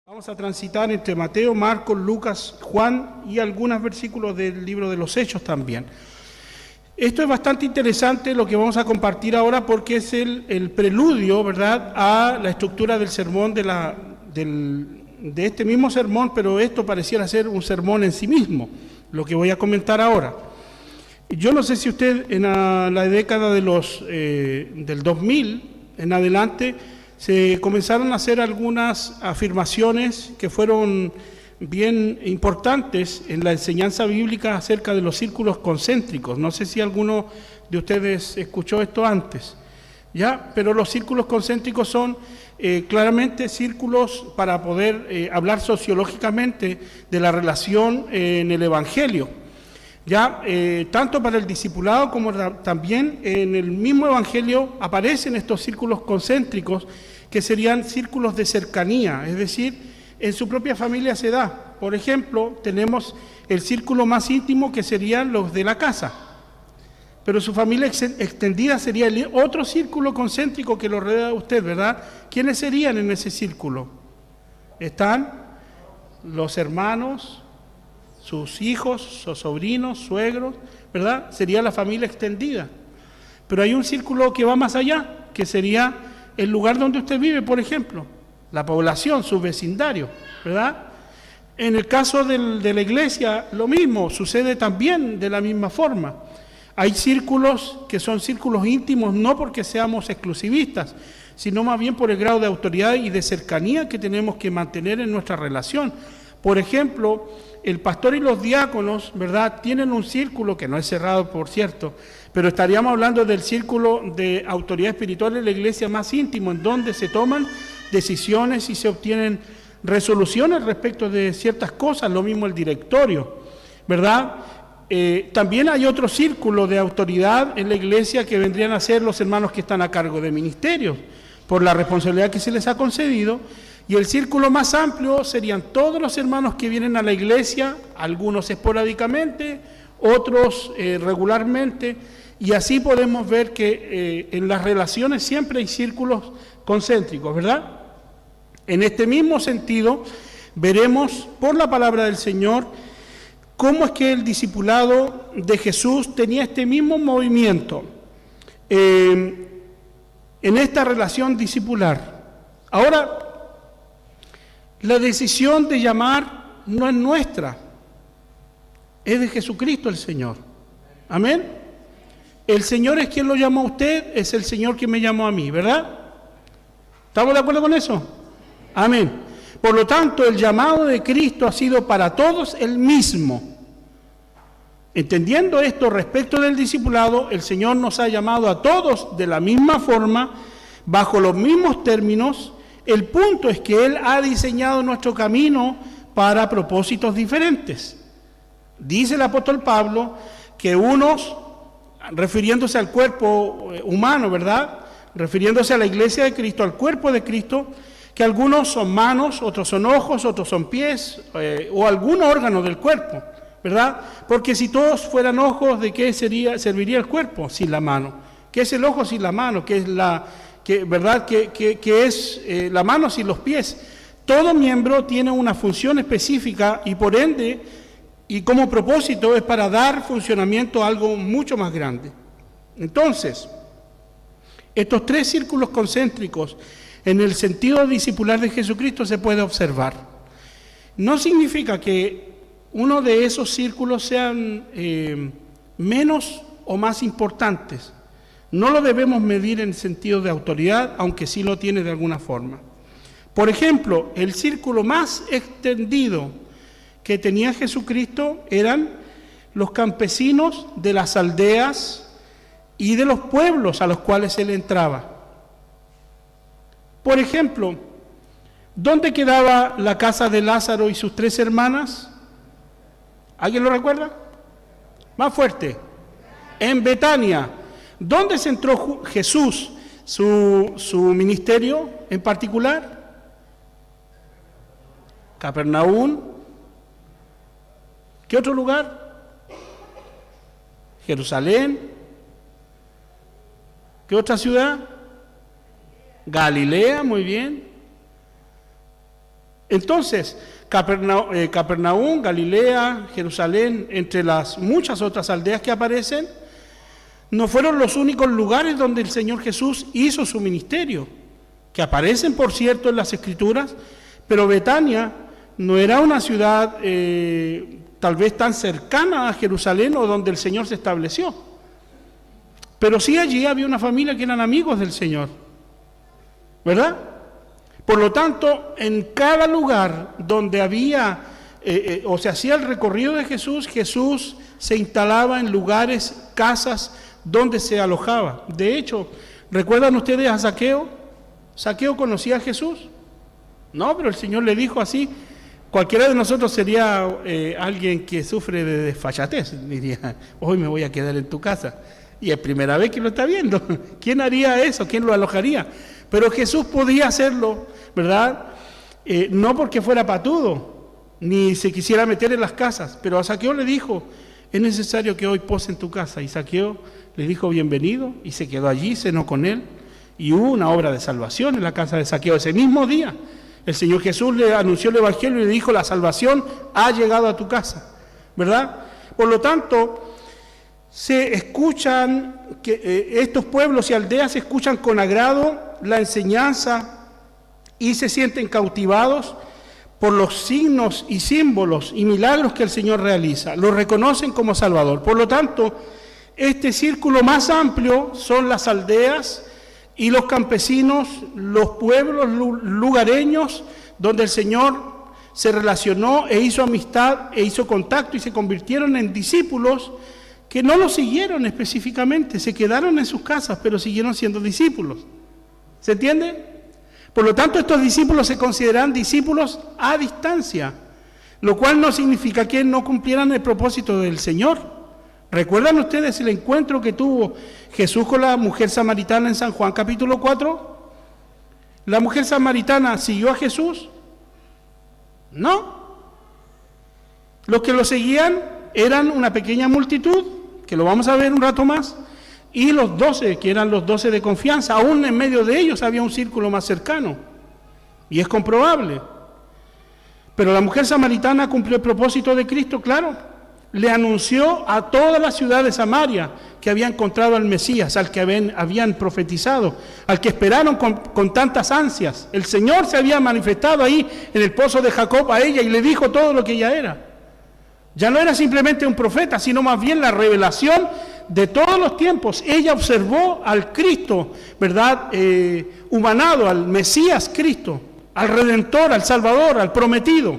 Vamos a transitar entre Mateo, Marcos, Lucas, Juan y algunos versículos del libro de los Hechos también. Esto es bastante interesante lo que vamos a compartir ahora porque es el preludio, ¿verdad?, a la estructura del sermón de este mismo sermón, pero esto pareciera ser un sermón en sí mismo, lo que voy a comentar ahora. Yo no sé si usted en la década de del 2000 en adelante se comenzaron a hacer algunas afirmaciones que fueron bien importantes en la enseñanza bíblica acerca de los círculos concéntricos. No sé si alguno de ustedes escuchó esto antes, ¿ya? Pero los círculos concéntricos son claramente círculos para poder hablar sociológicamente de la relación en el Evangelio. Ya, tanto para el discipulado como también en el mismo Evangelio aparecen estos círculos concéntricos que serían círculos de cercanía, es decir, en su propia familia se da. Por ejemplo, tenemos el círculo más íntimo que serían los de la casa, pero su familia extendida sería el otro círculo concéntrico que lo rodea a usted, ¿verdad? ¿Quiénes serían en ese círculo? Están los hermanos, sus hijos, sus sobrinos, suegros, ¿verdad? Sería la familia extendida. Pero hay un círculo que va más allá, que sería el lugar donde usted vive, por ejemplo, la población, su vecindario, ¿verdad? En el caso de la iglesia, lo mismo, sucede también de la misma forma. Hay círculos que son círculos íntimos, no porque seamos exclusivistas, sino más bien por el grado de autoridad y de cercanía que tenemos que mantener en nuestra relación. Por ejemplo, el pastor y los diáconos, ¿verdad?, tienen un círculo que no es cerrado, por cierto, pero estaríamos hablando del círculo de autoridad espiritual de la iglesia más íntimo, en donde se toman decisiones y se obtienen resoluciones respecto de ciertas cosas, lo mismo el directorio, ¿verdad? También hay otro círculo de autoridad en la iglesia que vendrían a ser los hermanos que están a cargo de ministerios, por la responsabilidad que se les ha concedido. Y el círculo más amplio serían todos los hermanos que vienen a la iglesia, algunos esporádicamente, otros regularmente, y así podemos ver que en las relaciones siempre hay círculos concéntricos, ¿verdad? En este mismo sentido, veremos por la palabra del Señor cómo es que el discipulado de Jesús tenía este mismo movimiento en esta relación discipular. Ahora, la decisión de llamar no es nuestra, es de Jesucristo el Señor. Amén. El Señor es quien lo llamó a usted, es el Señor quien me llamó a mí, ¿verdad? ¿Estamos de acuerdo con eso? Amén. Por lo tanto, el llamado de Cristo ha sido para todos el mismo. Entendiendo esto respecto del discipulado, el Señor nos ha llamado a todos de la misma forma, bajo los mismos términos. El punto es que Él ha diseñado nuestro camino para propósitos diferentes. Dice el apóstol Pablo que unos, refiriéndose al cuerpo humano, ¿verdad?, refiriéndose a la iglesia de Cristo, al cuerpo de Cristo, que algunos son manos, otros son ojos, otros son pies, o algún órgano del cuerpo, ¿verdad? Porque si todos fueran ojos, ¿de qué serviría el cuerpo sin la mano? ¿Qué es el ojo sin la mano? ¿Qué es ¿verdad? ¿Qué es la mano sin los pies? Todo miembro tiene una función específica y por ende, y como propósito, es para dar funcionamiento a algo mucho más grande. Entonces, estos tres círculos concéntricos, en el sentido discipular de Jesucristo, se puede observar. No significa que uno de esos círculos sean menos o más importantes. No lo debemos medir en sentido de autoridad, aunque sí lo tiene de alguna forma. Por ejemplo, el círculo más extendido que tenía Jesucristo eran los campesinos de las aldeas y de los pueblos a los cuales Él entraba. Por ejemplo, ¿dónde quedaba la casa de Lázaro y sus 3 hermanas? ¿Alguien lo recuerda? Más fuerte. En Betania. ¿Dónde centró Jesús su ministerio en particular? Capernaum. ¿Qué otro lugar? Jerusalén. ¿Qué otra ciudad? Galilea, muy bien. Entonces, Capernaum, Galilea, Jerusalén, entre las muchas otras aldeas que aparecen, no fueron los únicos lugares donde el Señor Jesús hizo su ministerio, que aparecen, por cierto, en las Escrituras, pero Betania no era una ciudad tal vez tan cercana a Jerusalén o donde el Señor se estableció. Pero sí allí había una familia que eran amigos del Señor, ¿verdad? Por lo tanto, en cada lugar donde había o se hacía el recorrido de Jesús, Jesús se instalaba en lugares, casas, donde se alojaba. De hecho, ¿recuerdan ustedes a Zaqueo? ¿Zaqueo conocía a Jesús? No, pero el Señor le dijo así. Cualquiera de nosotros sería alguien que sufre de desfachatez, diría, hoy me voy a quedar en tu casa. Y es primera vez que lo está viendo. ¿Quién haría eso? ¿Quién lo alojaría? Pero Jesús podía hacerlo, ¿verdad? No porque fuera patudo, ni se quisiera meter en las casas, pero a Zaqueo le dijo, es necesario que hoy pose en tu casa. Y Zaqueo le dijo bienvenido y se quedó allí, cenó con él, y hubo una obra de salvación en la casa de Zaqueo. Ese mismo día, el Señor Jesús le anunció el Evangelio y le dijo, la salvación ha llegado a tu casa, ¿verdad? Por lo tanto, se escuchan, estos pueblos y aldeas escuchan con agrado la enseñanza y se sienten cautivados por los signos y símbolos y milagros que el Señor realiza. Lo reconocen como Salvador. Por lo tanto, este círculo más amplio son las aldeas y los campesinos, los pueblos lugareños, donde el Señor se relacionó e hizo amistad e hizo contacto y se convirtieron en discípulos que no lo siguieron específicamente, se quedaron en sus casas, pero siguieron siendo discípulos. ¿Se entiende? Por lo tanto, estos discípulos se consideran discípulos a distancia, lo cual no significa que no cumplieran el propósito del Señor. ¿Recuerdan ustedes el encuentro que tuvo Jesús con la mujer samaritana en San Juan capítulo 4? ¿La mujer samaritana siguió a Jesús? No. Los que lo seguían eran una pequeña multitud, que lo vamos a ver un rato más, y los 12, que eran los 12 de confianza. Aún en medio de ellos había un círculo más cercano, y es comprobable. Pero la mujer samaritana cumplió el propósito de Cristo, claro. Le anunció a toda la ciudad de Samaria que había encontrado al Mesías, al que habían profetizado, al que esperaron con tantas ansias. El Señor se había manifestado ahí en el pozo de Jacob a ella y le dijo todo lo que ella era. Ya no era simplemente un profeta, sino más bien la revelación de todos los tiempos. Ella observó al Cristo, ¿verdad? Humanado, al Mesías Cristo, al Redentor, al Salvador, al prometido.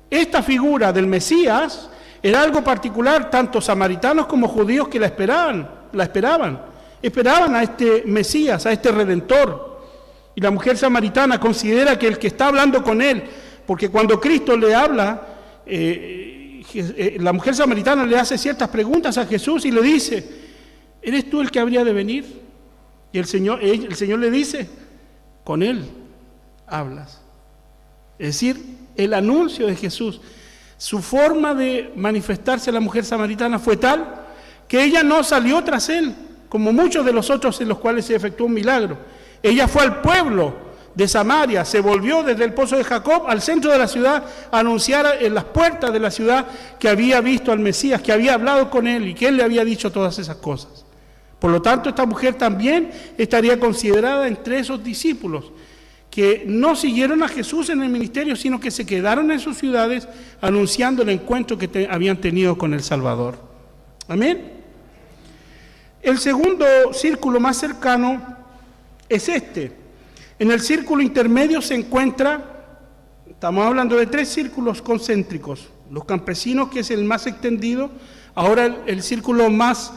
Esta figura del Mesías era algo particular, tanto samaritanos como judíos que la esperaban a este Mesías, a este Redentor. Y la mujer samaritana considera que el que está hablando con él, porque cuando Cristo le habla, la mujer samaritana le hace ciertas preguntas a Jesús y le dice, ¿eres tú el que habría de venir? Y el Señor le dice, con él hablas. Es decir, el anuncio de Jesús, su forma de manifestarse a la mujer samaritana fue tal que ella no salió tras él, como muchos de los otros en los cuales se efectuó un milagro. Ella fue al pueblo de Samaria, se volvió desde el pozo de Jacob al centro de la ciudad a anunciar en las puertas de la ciudad que había visto al Mesías, que había hablado con él y que él le había dicho todas esas cosas. Por lo tanto, esta mujer también estaría considerada entre esos discípulos que no siguieron a Jesús en el ministerio, sino que se quedaron en sus ciudades anunciando el encuentro que habían tenido con el Salvador. Amén. El segundo círculo más cercano es este. En el círculo intermedio se encuentra, estamos hablando de 3 círculos concéntricos. Los campesinos, que es el más extendido, ahora el círculo más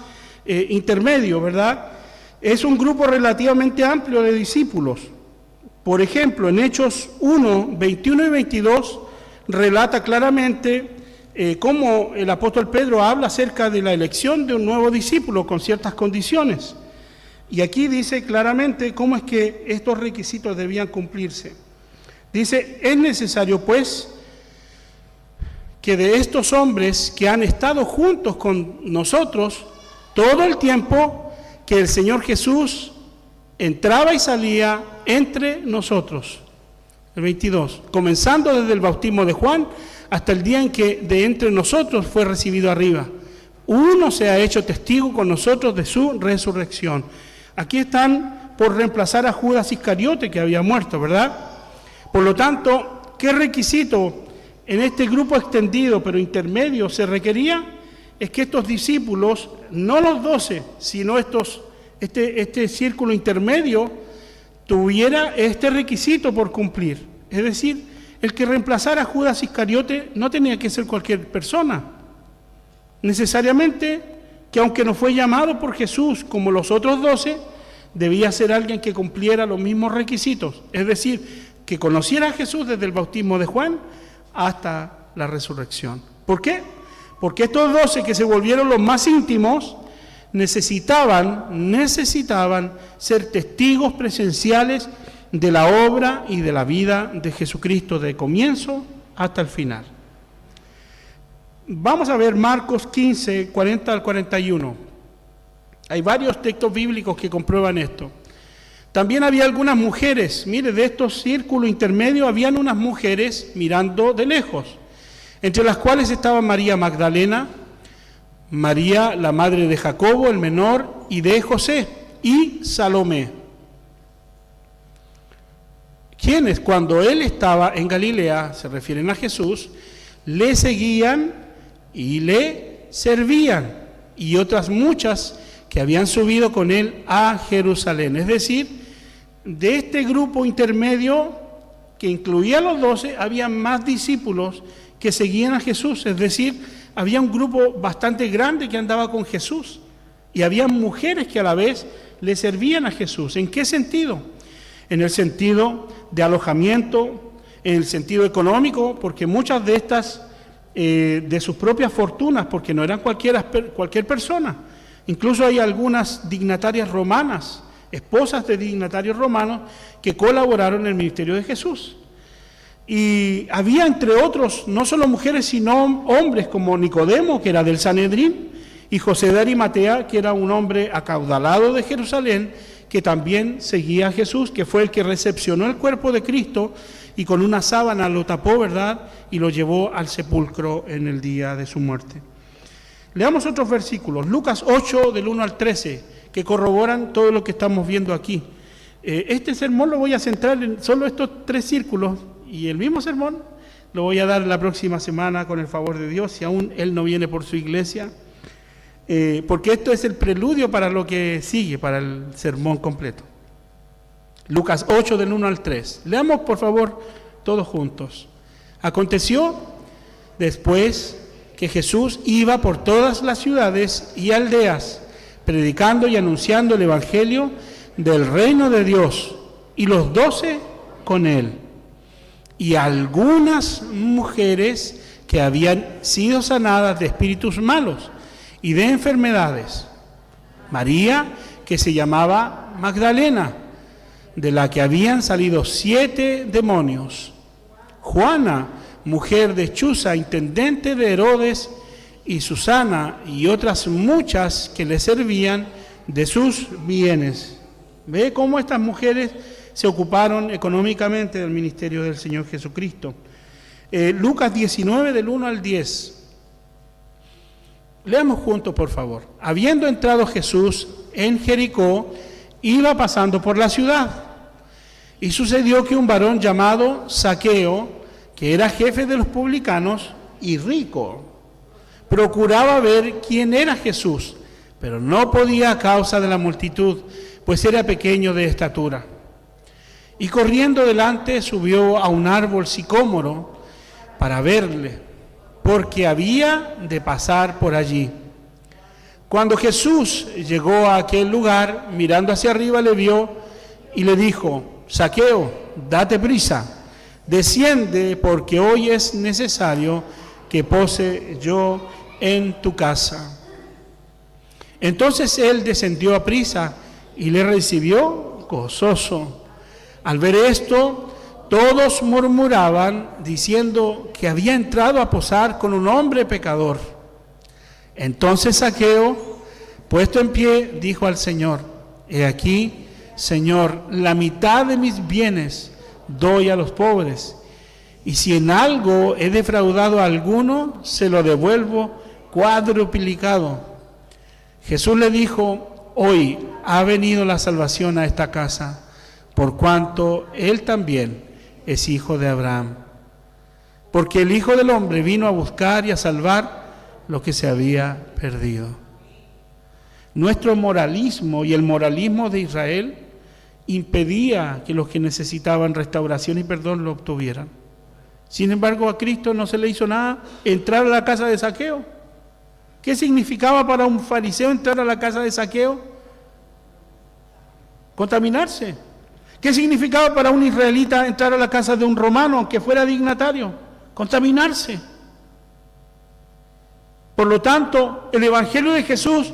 intermedio, ¿verdad? Es un grupo relativamente amplio de discípulos. Por ejemplo, en Hechos 1, 21 y 22, relata claramente cómo el apóstol Pedro habla acerca de la elección de un nuevo discípulo con ciertas condiciones. Y aquí dice claramente cómo es que estos requisitos debían cumplirse. Dice, es necesario pues que de estos hombres que han estado juntos con nosotros todo el tiempo que el Señor Jesús entraba y salía entre nosotros. el 22, comenzando desde el bautismo de Juan hasta el día en que de entre nosotros fue recibido arriba. Uno se ha hecho testigo con nosotros de su resurrección. Aquí están por reemplazar a Judas Iscariote, que había muerto, ¿verdad? Por lo tanto, ¿qué requisito en este grupo extendido pero intermedio se requería? Es que estos discípulos, no los 12, sino este círculo intermedio, tuviera este requisito por cumplir. Es decir, el que reemplazara a Judas Iscariote no tenía que ser cualquier persona. Necesariamente, que aunque no fue llamado por Jesús como los otros 12, debía ser alguien que cumpliera los mismos requisitos. Es decir, que conociera a Jesús desde el bautismo de Juan hasta la resurrección. ¿Por qué? Porque estos 12 que se volvieron los más íntimos necesitaban ser testigos presenciales de la obra y de la vida de Jesucristo de comienzo hasta el final. Vamos a ver Marcos 15, 40 al 41. Hay varios textos bíblicos que comprueban esto. También había algunas mujeres, mire, de estos círculos intermedios habían unas mujeres mirando de lejos, entre las cuales estaban María Magdalena, María, la madre de Jacobo, el menor, y de José, y Salomé, quienes cuando él estaba en Galilea, se refieren a Jesús, le seguían y le servían, y otras muchas que habían subido con él a Jerusalén. Es decir, de este grupo intermedio que incluía a los 12, había más discípulos que seguían a Jesús, es decir, había un grupo bastante grande que andaba con Jesús y había mujeres que a la vez le servían a Jesús. ¿En qué sentido? En el sentido de alojamiento, en el sentido económico, porque muchas de estas, de sus propias fortunas, porque no eran cualquier persona. Incluso hay algunas dignatarias romanas, esposas de dignatarios romanos, que colaboraron en el ministerio de Jesús. Y había entre otros, no solo mujeres, sino hombres como Nicodemo, que era del Sanedrín, y José de Arimatea, que era un hombre acaudalado de Jerusalén, que también seguía a Jesús, que fue el que recepcionó el cuerpo de Cristo y con una sábana lo tapó, ¿verdad? Y lo llevó al sepulcro en el día de su muerte. Leamos otros versículos, Lucas 8, del 1 al 13, que corroboran todo lo que estamos viendo aquí. Este sermón lo voy a centrar en solo estos 3 círculos, y el mismo sermón lo voy a dar la próxima semana con el favor de Dios, si aún Él no viene por su iglesia, porque esto es el preludio para lo que sigue, para el sermón completo. Lucas 8, del 1 al 3. Leamos, por favor, todos juntos. Aconteció después que Jesús iba por todas las ciudades y aldeas, predicando y anunciando el evangelio del reino de Dios, y los 12 con él. Y algunas mujeres que habían sido sanadas de espíritus malos y de enfermedades. María, que se llamaba Magdalena, de la que habían salido 7 demonios. Juana, mujer de Chuza, intendente de Herodes, y Susana, y otras muchas que le servían de sus bienes. ¿Ve cómo estas mujeres se ocuparon económicamente del ministerio del Señor Jesucristo? Lucas 19, del 1 al 10. Leamos juntos, por favor. Habiendo entrado Jesús en Jericó, iba pasando por la ciudad. Y sucedió que un varón llamado Zaqueo, que era jefe de los publicanos y rico, procuraba ver quién era Jesús, pero no podía a causa de la multitud, pues era pequeño de estatura. Y corriendo delante subió a un árbol sicómoro para verle, porque había de pasar por allí. Cuando Jesús llegó a aquel lugar, mirando hacia arriba le vio y le dijo: Zaqueo, date prisa, desciende, porque hoy es necesario que pose yo en tu casa. Entonces él descendió a prisa y le recibió gozoso. Al ver esto, todos murmuraban, diciendo que había entrado a posar con un hombre pecador. Entonces Zaqueo, puesto en pie, dijo al Señor: He aquí, Señor, la mitad de mis bienes doy a los pobres. Y si en algo he defraudado a alguno, se lo devuelvo cuadruplicado. Jesús le dijo: hoy ha venido la salvación a esta casa, por cuanto él también es hijo de Abraham. Porque el Hijo del Hombre vino a buscar y a salvar lo que se había perdido. Nuestro moralismo y el moralismo de Israel impedía que los que necesitaban restauración y perdón lo obtuvieran. Sin embargo, a Cristo no se le hizo nada entrar a la casa de Zaqueo. ¿Qué significaba para un fariseo entrar a la casa de Zaqueo? Contaminarse. ¿Qué significaba para un israelita entrar a la casa de un romano, aunque fuera dignatario? Contaminarse. Por lo tanto, el Evangelio de Jesús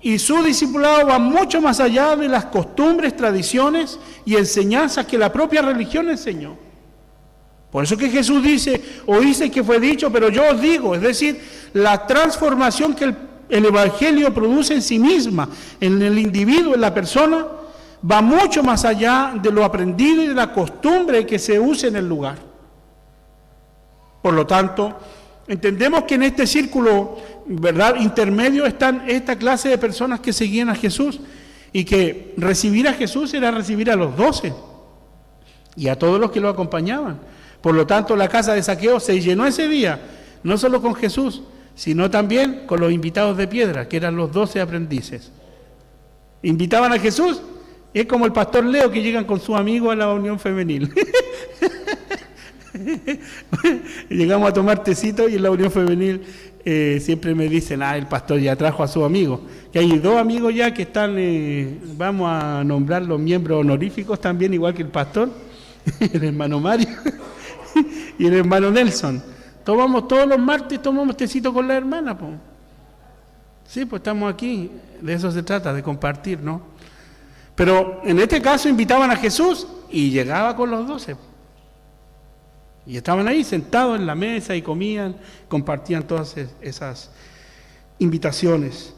y su discipulado va mucho más allá de las costumbres, tradiciones y enseñanzas que la propia religión enseñó. Por eso que Jesús dice: oíste que fue dicho, pero yo os digo. Es decir, la transformación que el Evangelio produce en sí misma, en el individuo, en la persona, va mucho más allá de lo aprendido y de la costumbre que se use en el lugar. Por lo tanto, entendemos que en este círculo, ¿verdad?, intermedio están esta clase de personas que seguían a Jesús, y que recibir a Jesús era recibir a los 12 y a todos los que lo acompañaban. Por lo tanto, la casa de Zaqueo se llenó ese día, no solo con Jesús, sino también con los invitados de piedra, que eran los 12 aprendices. Invitaban a Jesús, es como el pastor Leo, que llegan con sus amigos a la unión femenil. Llegamos a tomar tecito y en la unión femenil siempre me dicen: el pastor ya trajo a su amigo. Que hay 2 amigos ya que están, vamos a nombrar los miembros honoríficos también, igual que el pastor, el hermano Mario y el hermano Nelson. Tomamos todos los martes, tomamos tecito con la hermana, pues. Sí, pues estamos aquí, de eso se trata, de compartir, ¿no? Pero en este caso invitaban a Jesús y llegaba con los 12. Y estaban ahí sentados en la mesa y comían, compartían todas esas invitaciones.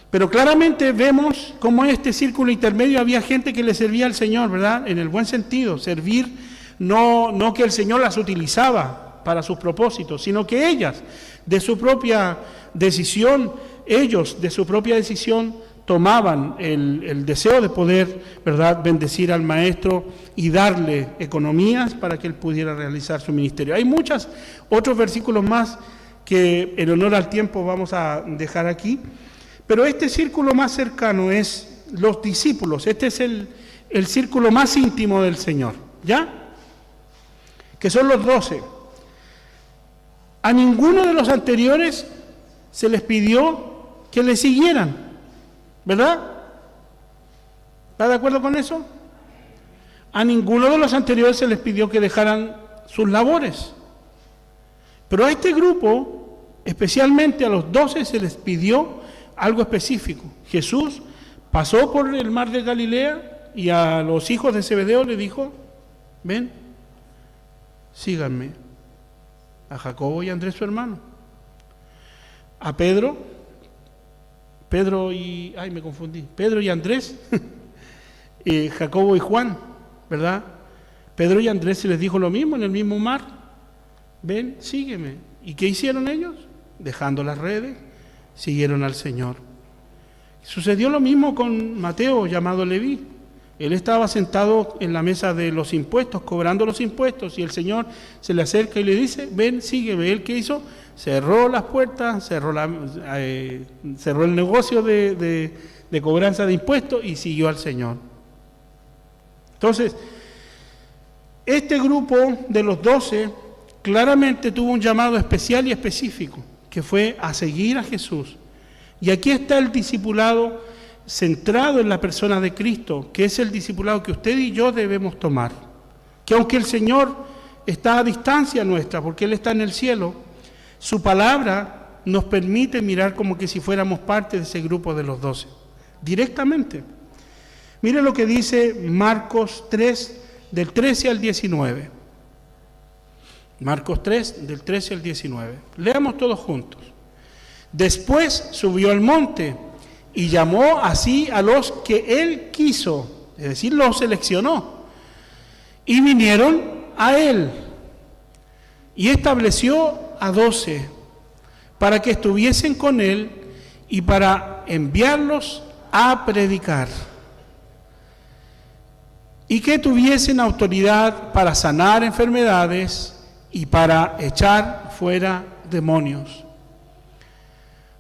Pero claramente vemos cómo en este círculo intermedio había gente que le servía al Señor, ¿verdad? En el buen sentido, servir, no que el Señor las utilizaba para sus propósitos, sino que ellas, de su propia decisión, tomaban el deseo de poder, ¿verdad?, bendecir al maestro y darle economías para que él pudiera realizar su ministerio. Hay otros versículos más que en honor al tiempo vamos a dejar aquí, pero este círculo más cercano es los discípulos. Este es el círculo más íntimo del Señor, ¿ya? Que son los 12. A ninguno de los anteriores se les pidió que le siguieran, ¿verdad? ¿Está de acuerdo con eso? A ninguno de los anteriores se les pidió que dejaran sus labores. Pero a este grupo, especialmente a los 12, se les pidió algo específico. Jesús pasó por el mar de Galilea y a los hijos de Zebedeo le dijo: ven, síganme. A Jacobo y Andrés, su hermano. A Pedro y Andrés, Jacobo y Juan, ¿verdad? Pedro y Andrés se les dijo lo mismo en el mismo mar: ven, sígueme. ¿Y qué hicieron ellos? Dejando las redes, siguieron al Señor. Sucedió lo mismo con Mateo, llamado Leví. Él estaba sentado en la mesa de los impuestos, cobrando los impuestos, y el Señor se le acerca y le dice: ven, sígueme. ¿Él qué hizo? Cerró las puertas, cerró el negocio de cobranza de impuestos y siguió al Señor. Entonces, este grupo de los 12 claramente tuvo un llamado especial y específico, que fue a seguir a Jesús. Y aquí está el discipulado centrado en la persona de Cristo, que es el discipulado que usted y yo debemos tomar. Que aunque el Señor está a distancia nuestra, porque Él está en el cielo, su palabra nos permite mirar como que si fuéramos parte de ese grupo de los 12, directamente. Mire lo que dice Marcos 3, del 13 al 19. Marcos 3, del 13 al 19. Leamos todos juntos. Después subió al monte y llamó así a los que él quiso, es decir, los seleccionó. Y vinieron a él y estableció a 12 para que estuviesen con él y para enviarlos a predicar y que tuviesen autoridad para sanar enfermedades y para echar fuera demonios.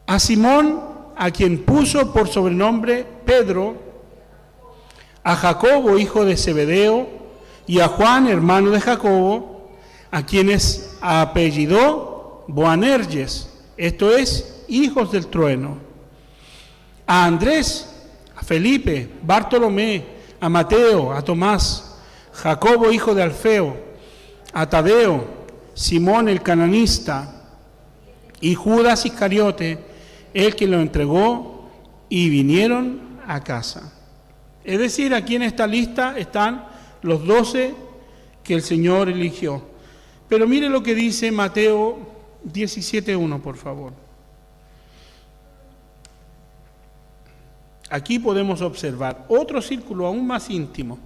A Simón, a quien puso por sobrenombre Pedro, a Jacobo, hijo de Zebedeo, y a Juan, hermano de Jacobo, a quienes apellidó Boanerges, esto es, hijos del trueno, a Andrés, a Felipe, Bartolomé, a Mateo, a Tomás, Jacobo, hijo de Alfeo, a Tadeo, Simón el cananista, y Judas Iscariote, el que lo entregó, y vinieron a casa. Es decir, aquí en esta lista están los 12 que el Señor eligió. Pero mire lo que dice Mateo 17:1, por favor. Aquí podemos observar otro círculo aún más íntimo.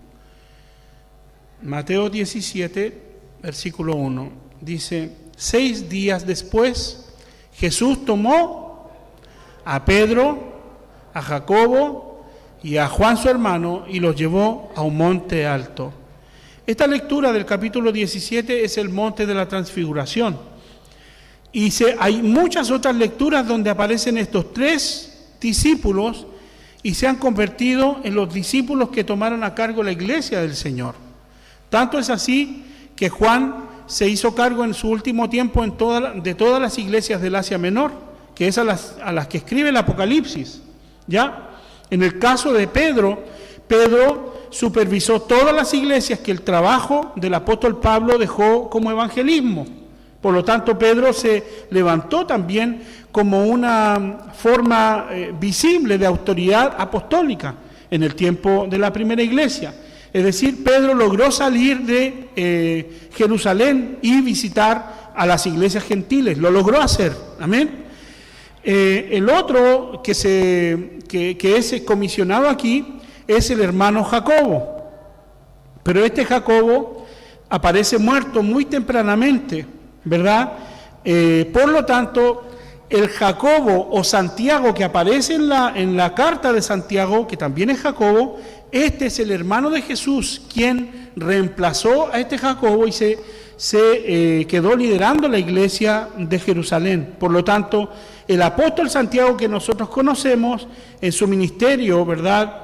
Mateo 17, versículo 1, dice: 6 días después, Jesús tomó a Pedro, a Jacobo y a Juan su hermano y los llevó a un monte alto. Esta lectura del capítulo 17 es el monte de la transfiguración. Y hay muchas otras lecturas donde aparecen estos 3 discípulos y se han convertido en los discípulos que tomaron a cargo la iglesia del Señor. Tanto es así que Juan se hizo cargo en su último tiempo de todas las iglesias del Asia Menor, que es a las que escribe el Apocalipsis, ¿ya? En el caso de Pedro supervisó todas las iglesias que el trabajo del apóstol Pablo dejó como evangelismo. Por lo tanto, Pedro se levantó también como una forma visible de autoridad apostólica en el tiempo de la primera iglesia. Es decir, Pedro logró salir de Jerusalén y visitar a las iglesias gentiles. Lo logró hacer. Amén. El otro que es comisionado aquí es el hermano Jacobo. Pero este Jacobo aparece muerto muy tempranamente, ¿verdad? Por lo tanto, el Jacobo o Santiago que aparece en la carta de Santiago, que también es Jacobo, este es el hermano de Jesús, quien reemplazó a este Jacobo y se quedó liderando la iglesia de Jerusalén. Por lo tanto, el apóstol Santiago que nosotros conocemos en su ministerio, ¿verdad?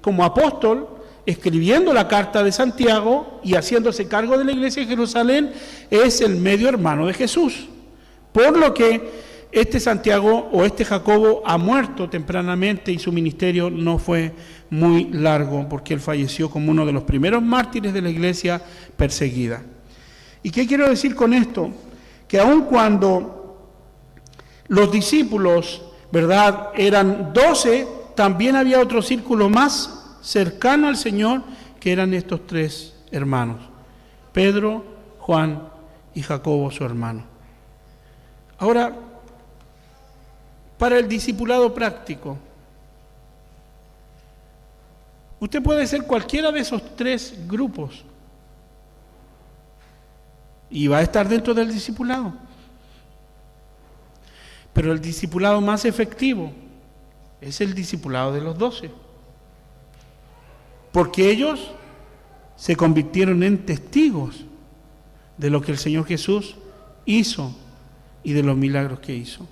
Como apóstol, escribiendo la carta de Santiago y haciéndose cargo de la iglesia de Jerusalén, es el medio hermano de Jesús. Por lo que este Santiago o este Jacobo ha muerto tempranamente y su ministerio no fue muy largo, porque él falleció como uno de los primeros mártires de la iglesia perseguida. ¿Y qué quiero decir con esto? Que aun cuando los discípulos, ¿verdad?, eran 12, también había otro círculo más cercano al Señor, que eran estos 3 hermanos: Pedro, Juan y Jacobo, su hermano. Ahora, para el discipulado práctico, usted puede ser cualquiera de esos 3 grupos y va a estar dentro del discipulado. Pero el discipulado más efectivo es el discipulado de los 12, porque ellos se convirtieron en testigos de lo que el Señor Jesús hizo y de los milagros que hizo.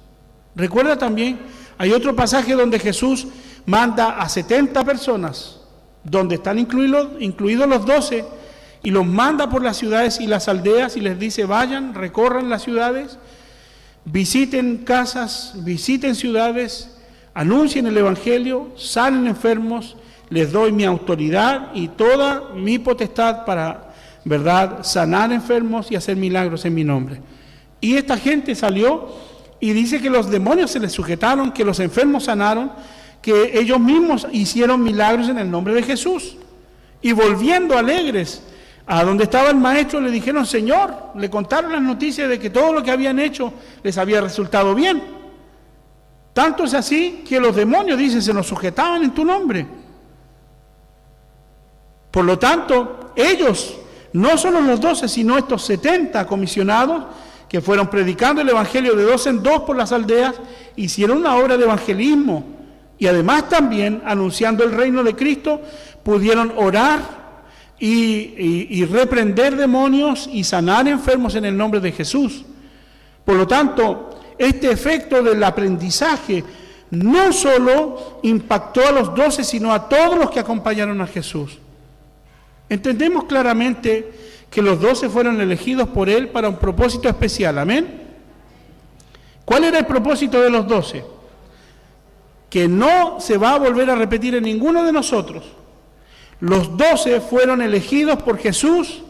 Recuerda también, hay otro pasaje donde Jesús manda a 70 personas, donde están incluidos los 12, y los manda por las ciudades y las aldeas y les dice: vayan, recorran las ciudades, visiten casas, visiten ciudades, anuncien el Evangelio, sanen enfermos, les doy mi autoridad y toda mi potestad para, ¿verdad?, sanar enfermos y hacer milagros en mi nombre. Y esta gente salió y dice que los demonios se les sujetaron, que los enfermos sanaron, que ellos mismos hicieron milagros en el nombre de Jesús. Y volviendo alegres a donde estaba el maestro, le dijeron: Señor, le contaron las noticias de que todo lo que habían hecho les había resultado bien. Tanto es así que los demonios, dicen, se nos sujetaban en tu nombre. Por lo tanto, ellos no solo los 12, sino estos 70 comisionados que fueron predicando el Evangelio de dos en dos por las aldeas, hicieron una obra de evangelismo y además también, anunciando el reino de Cristo, pudieron orar y reprender demonios y sanar enfermos en el nombre de Jesús. Por lo tanto, este efecto del aprendizaje no solo impactó a los 12, sino a todos los que acompañaron a Jesús. Entendemos claramente que los 12 fueron elegidos por Él para un propósito especial. ¿Amén? ¿Cuál era el propósito de los 12? Que no se va a volver a repetir en ninguno de nosotros. Los 12 fueron elegidos por Jesús,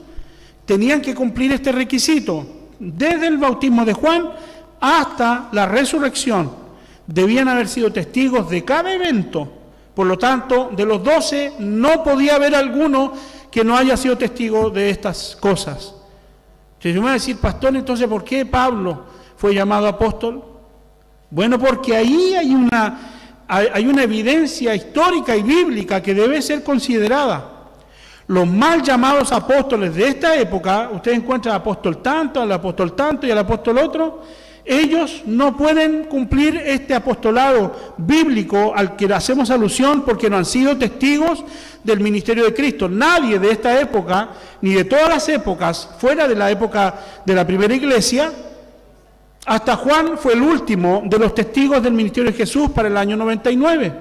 tenían que cumplir este requisito. Desde el bautismo de Juan hasta la resurrección, debían haber sido testigos de cada evento. Por lo tanto, de los 12 no podía haber alguno que no haya sido testigo de estas cosas. Entonces yo me voy a decir, pastor, entonces ¿por qué Pablo fue llamado apóstol? Bueno, porque ahí hay una evidencia histórica y bíblica que debe ser considerada. Los mal llamados apóstoles de esta época, ustedes encuentran al apóstol tanto y al apóstol otro, ellos no pueden cumplir este apostolado bíblico al que hacemos alusión porque no han sido testigos del ministerio de Cristo. Nadie de esta época, ni de todas las épocas, fuera de la época de la primera iglesia, hasta Juan fue el último de los testigos del ministerio de Jesús para el año 99.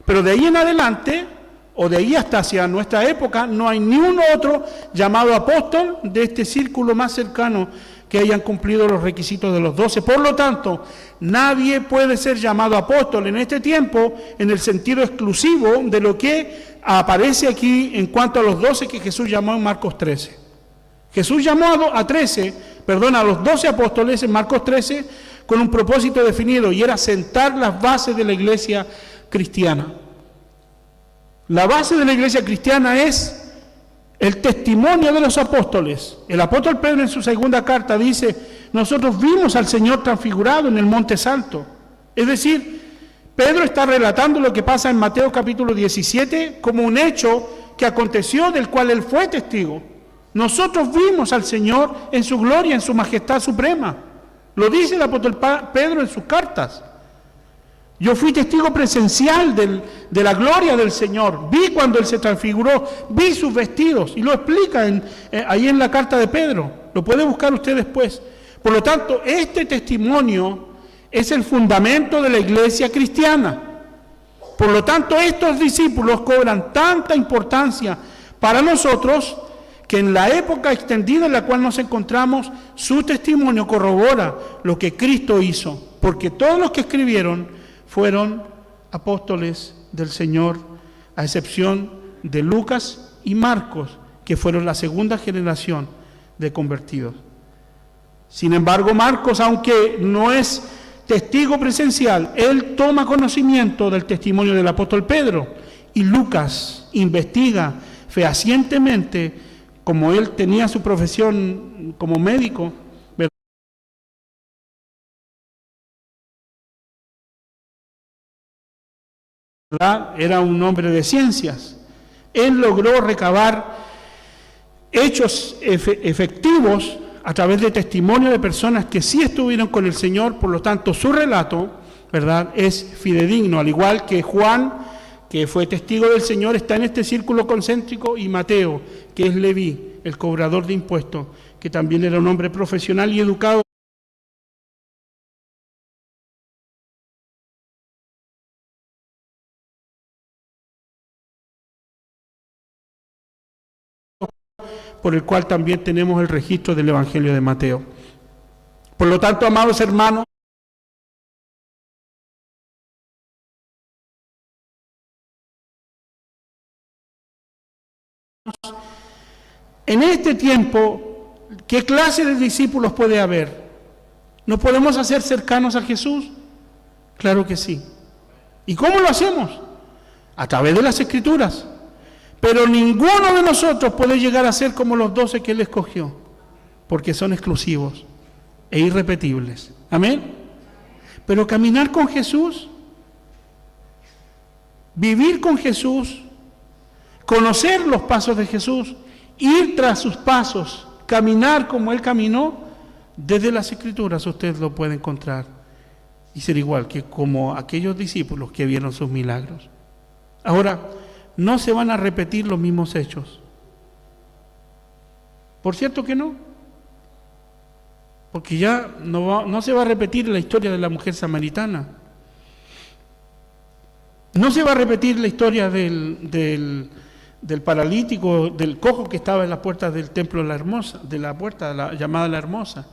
Pero de ahí en adelante, o de ahí hasta hacia nuestra época, no hay ni un otro llamado apóstol de este círculo más cercano que hayan cumplido los requisitos de los 12. Por lo tanto, nadie puede ser llamado apóstol en este tiempo en el sentido exclusivo de lo que aparece aquí en cuanto a los 12 que Jesús llamó en Marcos 13. Jesús llamó a los 12 apóstoles en Marcos 13 con un propósito definido y era sentar las bases de la iglesia cristiana. La base de la iglesia cristiana es el testimonio de los apóstoles. El apóstol Pedro en su segunda carta dice, nosotros vimos al Señor transfigurado en el Monte Santo. Es decir, Pedro está relatando lo que pasa en Mateo capítulo 17 como un hecho que aconteció del cual él fue testigo. Nosotros vimos al Señor en su gloria, en su majestad suprema. Lo dice el apóstol Pedro en sus cartas. Yo fui testigo presencial de la gloria del Señor. Vi cuando Él se transfiguró, vi sus vestidos. Y lo explica ahí en la carta de Pedro. Lo puede buscar usted después. Por lo tanto, este testimonio es el fundamento de la iglesia cristiana. Por lo tanto, estos discípulos cobran tanta importancia para nosotros que en la época extendida en la cual nos encontramos, su testimonio corrobora lo que Cristo hizo. Porque todos los que escribieron fueron apóstoles del Señor, a excepción de Lucas y Marcos, que fueron la segunda generación de convertidos. Sin embargo, Marcos, aunque no es testigo presencial, él toma conocimiento del testimonio del apóstol Pedro, y Lucas investiga fehacientemente, como él tenía su profesión como médico, ¿verdad? Era un hombre de ciencias. Él logró recabar hechos efectivos a través de testimonio de personas que sí estuvieron con el Señor. Por lo tanto, su relato, ¿verdad?, es fidedigno, al igual que Juan, que fue testigo del Señor, está en este círculo concéntrico, y Mateo, que es Leví, el cobrador de impuestos, que también era un hombre profesional y educado por el cual también tenemos el registro del Evangelio de Mateo. Por lo tanto, amados hermanos, en este tiempo, ¿qué clase de discípulos puede haber? ¿Nos podemos hacer cercanos a Jesús? Claro que sí. ¿Y cómo lo hacemos? A través de las Escrituras. Pero ninguno de nosotros puede llegar a ser como los 12 que Él escogió, porque son exclusivos e irrepetibles. ¿Amén? Pero caminar con Jesús, vivir con Jesús, conocer los pasos de Jesús ir tras sus pasos, caminar como Él caminó, desde las Escrituras usted lo puede encontrar y ser igual que como aquellos discípulos que vieron sus milagros. Ahora, no se van a repetir los mismos hechos. Por cierto que no, porque ya no se va a repetir la historia de la mujer samaritana. No se va a repetir la historia del paralítico, del cojo que estaba en las puertas del templo de la puerta llamada la Hermosa.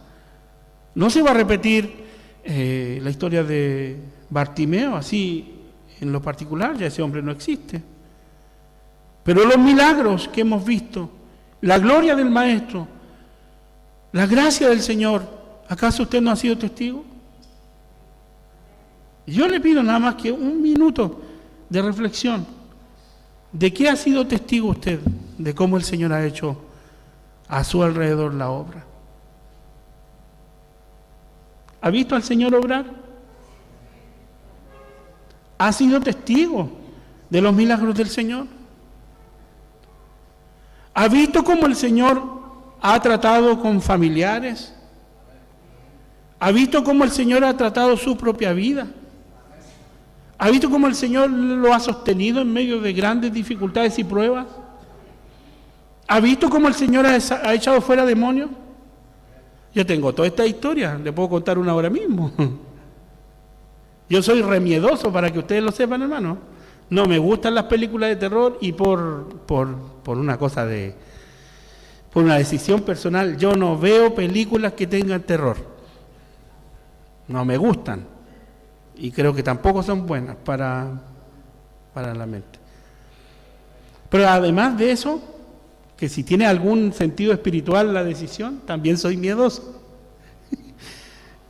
No se va a repetir la historia de Bartimeo, así en lo particular, ya ese hombre no existe. Pero los milagros que hemos visto, la gloria del Maestro, la gracia del Señor, ¿acaso usted no ha sido testigo? Yo le pido nada más que un minuto de reflexión. ¿De qué ha sido testigo usted? De cómo el Señor ha hecho a su alrededor la obra. ¿Ha visto al Señor obrar? ¿Ha sido testigo de los milagros del Señor? ¿Ha visto cómo el Señor ha tratado con familiares? ¿Ha visto cómo el Señor ha tratado su propia vida? ¿Ha visto cómo el Señor lo ha sostenido en medio de grandes dificultades y pruebas? ¿Ha visto cómo el Señor ha echado fuera demonios? Yo tengo toda esta historia, le puedo contar una hora mismo. Yo soy remiedoso, para que ustedes lo sepan, hermano. No me gustan las películas de terror y por una cosa por una decisión personal, yo no veo películas que tengan terror. No me gustan. Y creo que tampoco son buenas para la mente. Pero además de eso, que si tiene algún sentido espiritual la decisión, también soy miedoso.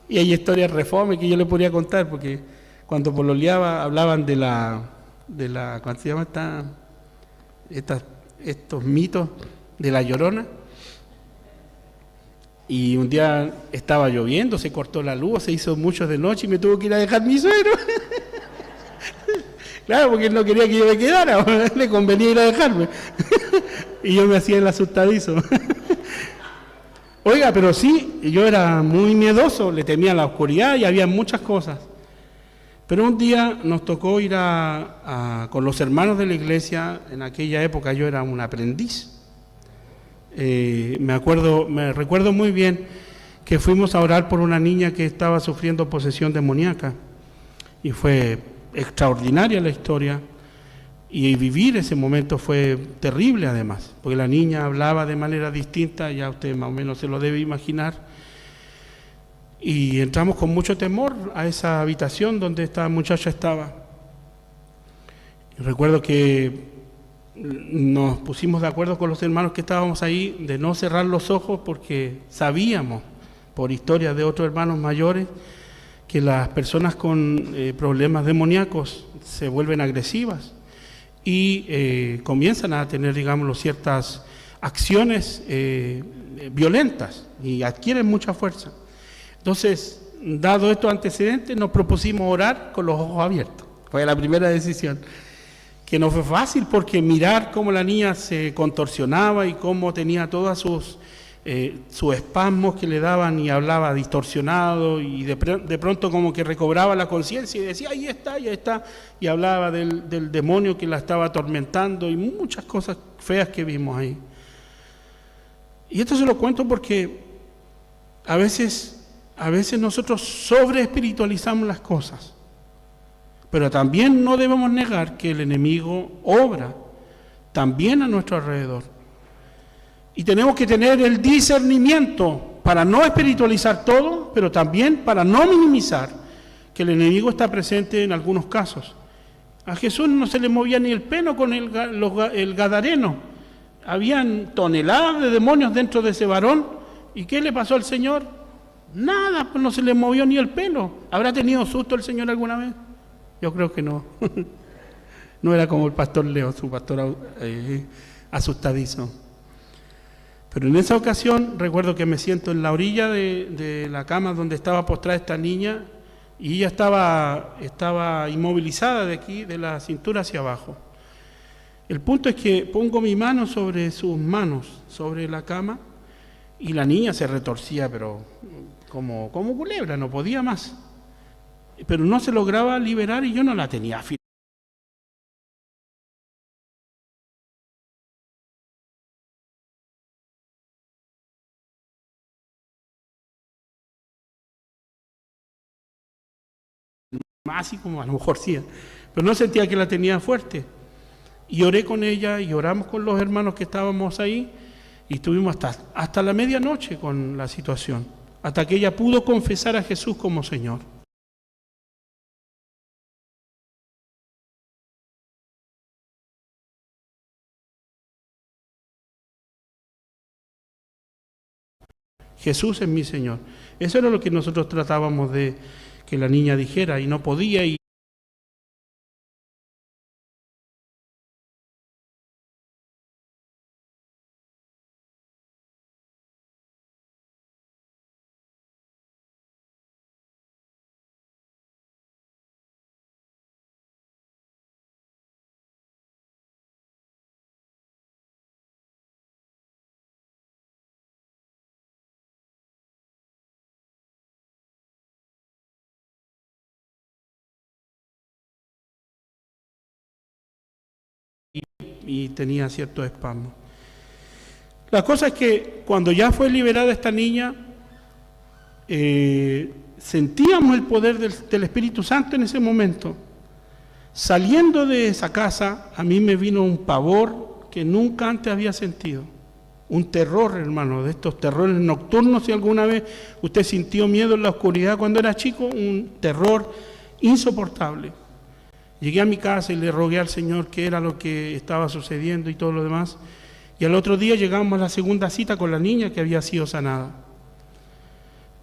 Y hay historias refome que yo le podría contar, porque cuando pololeaba hablaban de la ¿cómo se llama estos mitos de la Llorona? Y un día estaba lloviendo, se cortó la luz, se hizo mucho de noche y me tuvo que ir a dejar mi suegro. Claro, porque él no quería que yo me quedara, le convenía ir a dejarme. Y yo me hacía el asustadizo. Oiga, pero sí, yo era muy miedoso, le temía la oscuridad y había muchas cosas. Pero un día nos tocó ir con los hermanos de la iglesia. En aquella época yo era un aprendiz. Me recuerdo muy bien que fuimos a orar por una niña que estaba sufriendo posesión demoníaca. Y fue extraordinaria la historia. Y vivir ese momento fue terrible además, porque la niña hablaba de manera distinta, ya usted más o menos se lo debe imaginar. Y entramos con mucho temor a esa habitación donde esta muchacha estaba. Y recuerdo que nos pusimos de acuerdo con los hermanos que estábamos ahí de no cerrar los ojos, porque sabíamos, por historias de otros hermanos mayores, que las personas con problemas demoníacos se vuelven agresivas y comienzan a tener, digamos, ciertas acciones violentas y adquieren mucha fuerza. Entonces, dado estos antecedentes, nos propusimos orar con los ojos abiertos. Fue la primera decisión, que no fue fácil, porque mirar cómo la niña se contorsionaba y cómo tenía todos sus espasmos que le daban y hablaba distorsionado, y de pronto como que recobraba la conciencia y decía, ahí está, y hablaba del demonio que la estaba atormentando y muchas cosas feas que vimos ahí. Y esto se lo cuento porque a veces nosotros sobre espiritualizamos las cosas, pero también no debemos negar que el enemigo obra también a nuestro alrededor. Y tenemos que tener el discernimiento para no espiritualizar todo, pero también para no minimizar que el enemigo está presente en algunos casos. A Jesús no se le movía ni el pelo con el gadareno. Habían toneladas de demonios dentro de ese varón. ¿Y qué le pasó al Señor? Nada, pues no se le movió ni el pelo. ¿Habrá tenido susto el Señor alguna vez? Yo creo que no. No era como el pastor Leo, su pastor asustadizo. Pero en esa ocasión recuerdo que me siento en la orilla de la cama donde estaba postrada esta niña, y ella estaba inmovilizada de aquí, de la cintura hacia abajo. El punto es que pongo mi mano sobre sus manos, sobre la cama, y la niña se retorcía, pero como culebra, no podía más. Pero no se lograba liberar y yo no la tenía más así como a lo mejor sí, pero no sentía que la tenía fuerte. Y oré con ella y oramos con los hermanos que estábamos ahí y estuvimos hasta la medianoche con la situación, hasta que ella pudo confesar a Jesús como Señor. Jesús es mi Señor. Eso era lo que nosotros tratábamos de que la niña dijera y no podía. Y tenía cierto espasmo. La cosa es que cuando ya fue liberada esta niña, sentíamos el poder del Espíritu Santo en ese momento. Saliendo de esa casa, a mí me vino un pavor que nunca antes había sentido. Un terror, hermano, de estos terrores nocturnos. Si alguna vez usted sintió miedo en la oscuridad cuando era chico, un terror insoportable. Llegué a mi casa y le rogué al Señor qué era lo que estaba sucediendo y todo lo demás. Y al otro día llegamos a la segunda cita con la niña que había sido sanada.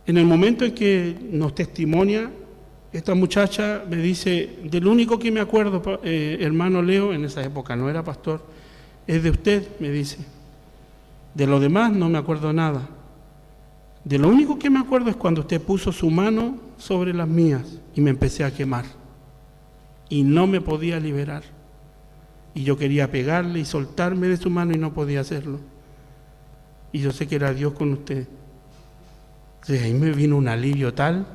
En el momento en que nos testimonia, esta muchacha me dice, del único que me acuerdo, hermano Leo, en esa época no era pastor, es de usted, me dice. De lo demás no me acuerdo nada. De lo único que me acuerdo es cuando usted puso su mano sobre las mías y me empecé a quemar. Y no me podía liberar. Y yo quería pegarle y soltarme de su mano y no podía hacerlo. Y yo sé que era Dios con usted. Entonces ahí me vino un alivio tal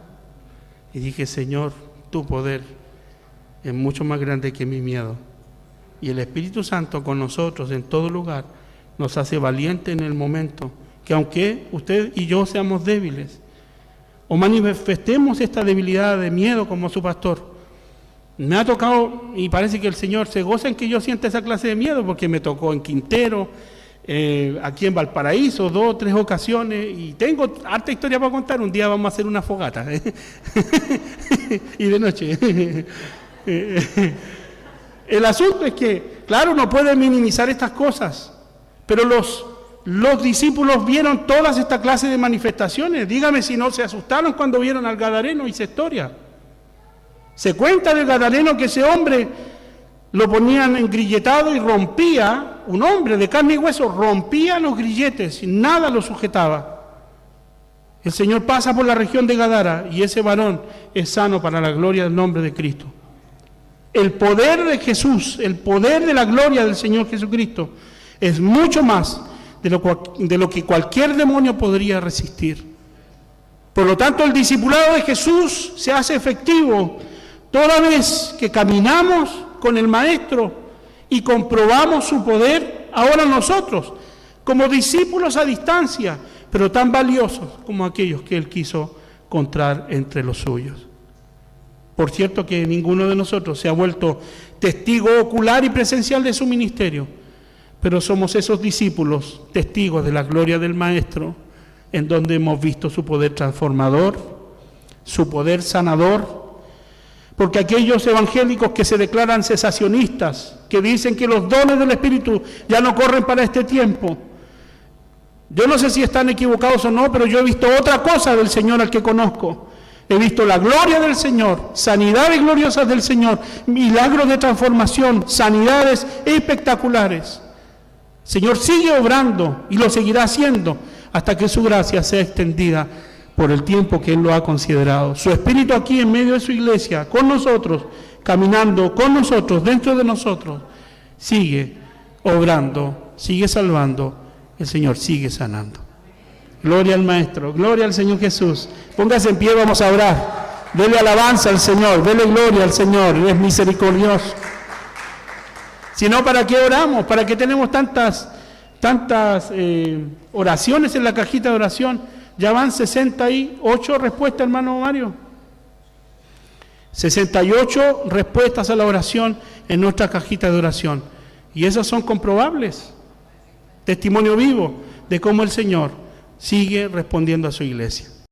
y dije, Señor, tu poder es mucho más grande que mi miedo. Y el Espíritu Santo con nosotros en todo lugar nos hace valientes en el momento que aunque usted y yo seamos débiles o manifestemos esta debilidad de miedo como su pastor, me ha tocado, y parece que el Señor se goza en que yo sienta esa clase de miedo, porque me tocó en Quintero, aquí en Valparaíso, 2 o 3 ocasiones, y tengo harta historia para contar. Un día vamos a hacer una fogata, y de noche. El asunto es que, claro, no puede minimizar estas cosas, pero los discípulos vieron todas esta clase de manifestaciones. Dígame si no se asustaron cuando vieron al Gadareno y esa historia. Se cuenta del Gadareno que ese hombre lo ponían engrilletado y rompía, un hombre de carne y hueso, rompía los grilletes y nada lo sujetaba. El Señor pasa por la región de Gadara y ese varón es sano para la gloria del nombre de Cristo. El poder de Jesús, el poder de la gloria del Señor Jesucristo es mucho más de lo que cualquier demonio podría resistir. Por lo tanto, el discipulado de Jesús se hace efectivo toda vez que caminamos con el Maestro y comprobamos su poder ahora nosotros, como discípulos a distancia, pero tan valiosos como aquellos que Él quiso encontrar entre los suyos. Por cierto que ninguno de nosotros se ha vuelto testigo ocular y presencial de su ministerio, pero somos esos discípulos, testigos de la gloria del Maestro, en donde hemos visto su poder transformador, su poder sanador. Porque aquellos evangélicos que se declaran cesacionistas, que dicen que los dones del Espíritu ya no corren para este tiempo, yo no sé si están equivocados o no, pero yo he visto otra cosa del Señor al que conozco. He visto la gloria del Señor, sanidades gloriosas del Señor, milagros de transformación, sanidades espectaculares. El Señor sigue obrando y lo seguirá haciendo hasta que su gracia sea extendida por el tiempo que Él lo ha considerado. Su Espíritu aquí en medio de su iglesia, con nosotros, caminando con nosotros, dentro de nosotros, sigue obrando, sigue salvando, el Señor sigue sanando. Gloria al Maestro, gloria al Señor Jesús. Póngase en pie, vamos a orar. Dele alabanza al Señor, dele gloria al Señor, Él es misericordioso. Si no, ¿para qué oramos? ¿Para qué tenemos tantas oraciones en la cajita de oración? Ya van 68 respuestas, hermano Mario. 68 respuestas a la oración en nuestra cajita de oración. Y esas son comprobables. Testimonio vivo de cómo el Señor sigue respondiendo a su iglesia.